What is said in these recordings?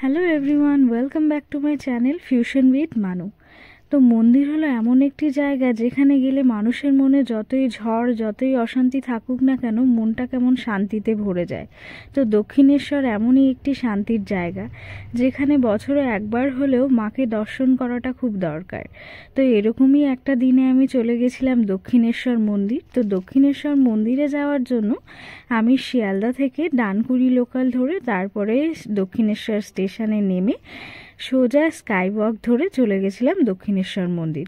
Hello everyone, welcome back to my channel fusion with মানু। তো মন্দির হলো এমন একটি জায়গা যেখানে গেলে মানুষের মনে যতই ঝড় যতই অশান্তি থাকুক না কেন মনটা কেমন শান্তিতে ভরে যায়। তো দক্ষিণেশ্বর এমনই একটি শান্তির জায়গা যেখানে বছরে একবার হলেও মাকে দর্শন করাটা খুব দরকার। তো এরকমই একটা দিনে আমি চলে গেছিলাম দক্ষিণেশ্বর মন্দির। তো দক্ষিণেশ্বর মন্দিরে যাওয়ার জন্য আমি শিয়ালদা থেকে ডানকুনি লোকাল ধরে তারপরে দক্ষিণেশ্বর স্টেশনে নেমে সোজা স্কাই ওয়াক ধরে চলে গেছিলাম দক্ষিণেশ্বর মন্দির।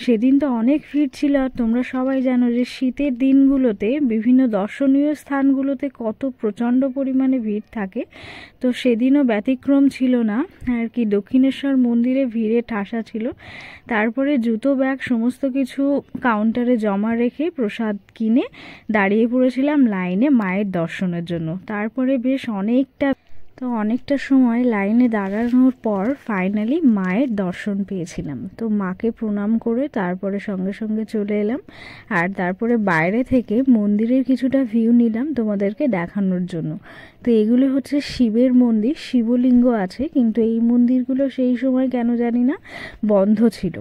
সেদিন তো অনেক ভিড় ছিল, আর তোমরা সবাই জানো যে শীতের দিনগুলোতে বিভিন্ন দর্শনীয় স্থানগুলোতে কত প্রচণ্ড পরিমাণে ভিড় থাকে। তো সেদিনও ব্যতিক্রম ছিল না আর কি, দক্ষিণেশ্বর মন্দিরে ভিড়ে ঠাসা ছিল। তারপরে জুতো ব্যাগ সমস্ত কিছু কাউন্টারে জমা রেখে প্রসাদ কিনে দাঁড়িয়ে পড়েছিলাম লাইনে মায়ের দর্শনের জন্য। তারপরে বেশ অনেকটা সময় লাইনে দাঁড়ানোর পর ফাইনালি মায়ের দর্শন পেয়েছিলাম। তো মাকে প্রণাম করে তারপরে সঙ্গে সঙ্গে চলে এলাম, আর তারপরে বাইরে থেকে মন্দিরের কিছুটা ভিউ নিলাম তোমাদেরকে দেখানোর জন্য। তো এগুলো হচ্ছে শিবের মন্দির, শিবলিঙ্গ আছে, কিন্তু এই মন্দিরগুলো সেই সময় কেন জানি না বন্ধ ছিল।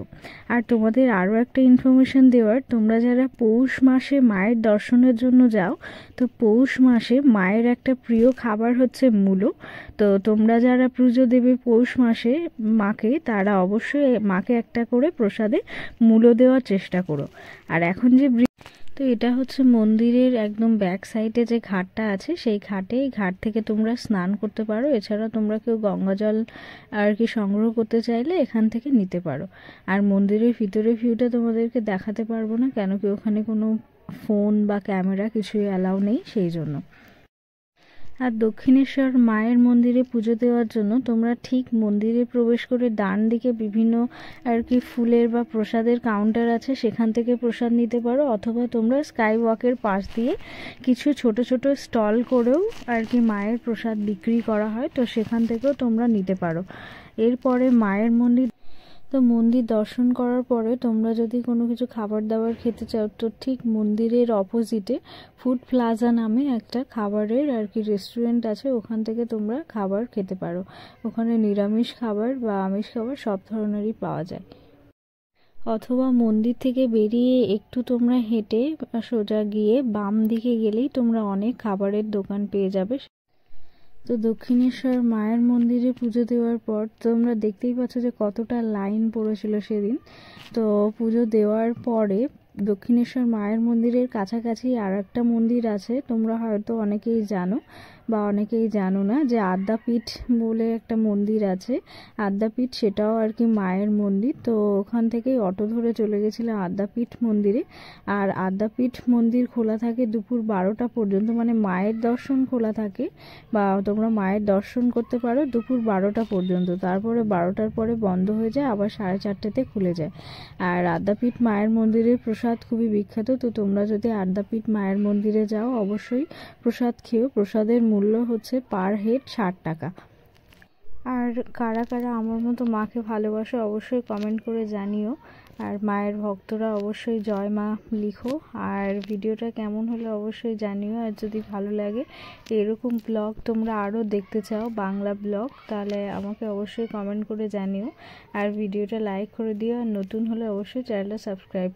আর তোমাদের আরও একটা ইনফরমেশন দেওয়ার, তোমরা যারা পৌষ মাসে মায়ের দর্শনের জন্য যাও, তো পৌষ মাসে মায়ের একটা প্রিয় খাবার হচ্ছে মূলো। তো তোমরা যারা পুজো দেবে পৌষ মাসে মাকে, তারা অবশ্যই মাকে একটা করে প্রসাদে মূলো দেওয়ার চেষ্টা করো। আর এখন যে তো এটা হচ্ছে মন্দিরের একদম ব্যাক সাইডে যে ঘাটটা আছে, সেই ঘাট থেকে তোমরা স্নান করতে পারো। এছাড়া তোমরা কেউ গঙ্গা জল আর কি সংগ্রহ করতে চাইলে এখান থেকে নিতে পারো। আর মন্দিরের ভিতরে ভিউটা তোমাদেরকে দেখাতে পারবো না, কেন কি ওখানে কোনো ফোন বা ক্যামেরা কিছুই অ্যালাউ নেই, সেই জন্য। আর দক্ষিণেশ্বর মায়ের মন্দিরে পুজো দেওয়ার জন্য তোমরা ঠিক মন্দিরে প্রবেশ করে ডান দিকে বিভিন্ন আর কি ফুলের বা প্রসাদের কাউন্টার আছে, সেখান থেকে প্রসাদ নিতে পারো। অথবা তোমরা স্কাই ওয়াকের পাশ দিয়ে কিছু ছোট ছোট স্টল করেও আর কি মায়ের প্রসাদ বিক্রি করা হয়, তো সেখান থেকেও তোমরা নিতে পারো। এরপরে মায়ের মন্দির দর্শন করার পরে তোমরা যদি কোনো কিছু খাবার দাবার খেতে চাও, তো ঠিক মন্দিরের অপোজিটে ফুড প্লাজা নামে একটা খাবারের আর কি রেস্টুরেন্ট আছে, ওখান থেকে তোমরা খাবার খেতে পারো। ওখানে নিরামিষ খাবার বা আমিষ খাবার সব ধরনেরই পাওয়া যায়। অথবা মন্দির থেকে বেরিয়ে একটু তোমরা হেঁটে সোজা গিয়ে বাম দিকে গেলেই তোমরা অনেক খাবারের দোকান পেয়ে যাবে। তো দক্ষিণেশ্বর মায়ের মন্দিরে পুজো দেওয়ার পর তোমরা দেখতেই পাচ্ছ যে কতটা লাইন পড়েছিল সেদিন। তো পুজো দেওয়ার পরে দক্ষিণেশ্বর মায়ের মন্দিরের কাছাকাছি আর একটা মন্দির আছে, তোমরা হয়তো অনেকেই জানো বা অনেকেই জানো না, যে আদ্যাপীঠ বলে একটা মন্দির আছে। আদ্যাপীঠ সেটাও আর কি মায়ের মন্দির। তো ওখান থেকেই অটো ধরে চলে গেছিলাম আদ্যাপীঠ মন্দিরে। আর আদ্যাপীঠ মন্দির খোলা থাকে দুপুর 12টা পর্যন্ত, মানে মায়ের দর্শন খোলা থাকে বা তোমরা মায়ের দর্শন করতে পারো দুপুর 12টা পর্যন্ত। তারপরে 12টার পরে বন্ধ হয়ে যায়, আবার 4:30তে খুলে যায়। আর আদ্যাপীঠ মায়ের মন্দিরের প্রসাদ খুবই বিখ্যাত। তো তোমরা যদি আদ্যাপীঠ মায়ের মন্দিরে যাও অবশ্যই প্রসাদ খেও। প্রসাদের মূল্য হচ্ছে পার হেড 60 টাকা। আর কারা কারা আমার মতো মাকে ভালোবাসো অবশ্যই কমেন্ট করে জানিও। আর মায়ের ভক্তরা অবশ্যই জয় মা লিখো। আর ভিডিওটা কেমন হলো অবশ্যই জানিও। আর যদি ভালো লাগে এরকম ব্লগ তোমরা আরও দেখতে চাও, বাংলা ব্লগ, তাহলে আমাকে অবশ্যই কমেন্ট করে জানিও। আর ভিডিওটা লাইক করে দিও। আর নতুন হলে অবশ্যই চ্যানেলটা সাবস্ক্রাইব